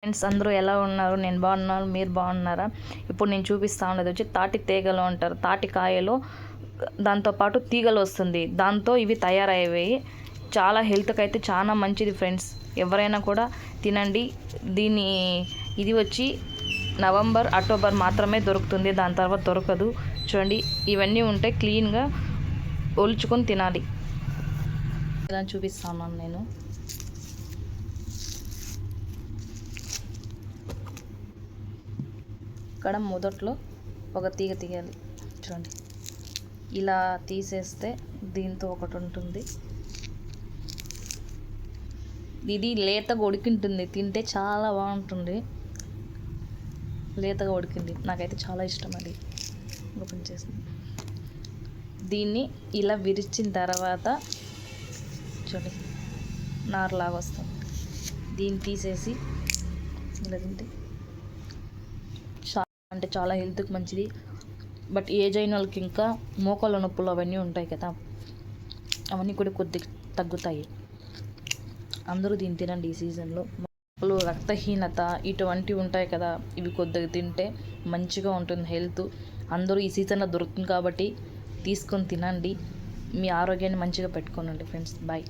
Friends అందరూ ఎలా ఉన్నారు? నేను బాగున్నాను, మీరు బాగున్నారా? ఇప్పుడు నేను చూపిస్తా ఉన్నది వచ్చి తాటి తీగలు అంటారు. తాటి కాయలు దాంతోపాటు తీగలు వస్తుంది, దాంతో ఇవి తయారయ్యేవి. చాలా హెల్త్కి అయితే చాలా మంచిది ఫ్రెండ్స్, ఎవరైనా కూడా తినండి. ఇది వచ్చి నవంబర్ అక్టోబర్ మాత్రమే దొరుకుతుంది, దాని తర్వాత దొరకదు. చూడండి, ఇవన్నీ ఉంటే క్లీన్గా ఒలుచుకొని తినాలి. ఇలా చూపిస్తాను నేను. ఇక్కడ మొదట్లో ఒక తీగ తీయాలి. చూడండి, ఇలా తీసేస్తే దీంతో ఒకటి ఉంటుంది. ఇది లేతగా ఉడికింటుంది, తింటే చాలా బాగుంటుంది. లేతగా ఉడికింది, నాకైతే చాలా ఇష్టం. అది ఓపెన్ చేసి దీన్ని ఇలా విరిచిన తర్వాత చూడండి నారులాగా వస్తుంది. దీన్ని తీసేసి ఇలా తింటే అంటే చాలా హెల్త్కి మంచిది. బట్ ఏజ్ అయిన వాళ్ళకి ఇంకా మోకాళ్ళ నొప్పులు అవన్నీ ఉంటాయి కదా, అవన్నీ కూడా కొద్దిగా తగ్గుతాయి. అందరూ దీన్ని తినండి ఈ సీజన్లో. నొప్పులు, రక్తహీనత ఇటువంటివి ఉంటాయి కదా, ఇవి కొద్దిగా తింటే మంచిగా ఉంటుంది హెల్త్. అందరూ ఈ సీజన్లో దొరుకుతుంది కాబట్టి తీసుకొని తినండి. మీ ఆరోగ్యాన్ని మంచిగా పెట్టుకోనండి ఫ్రెండ్స్. బాయ్.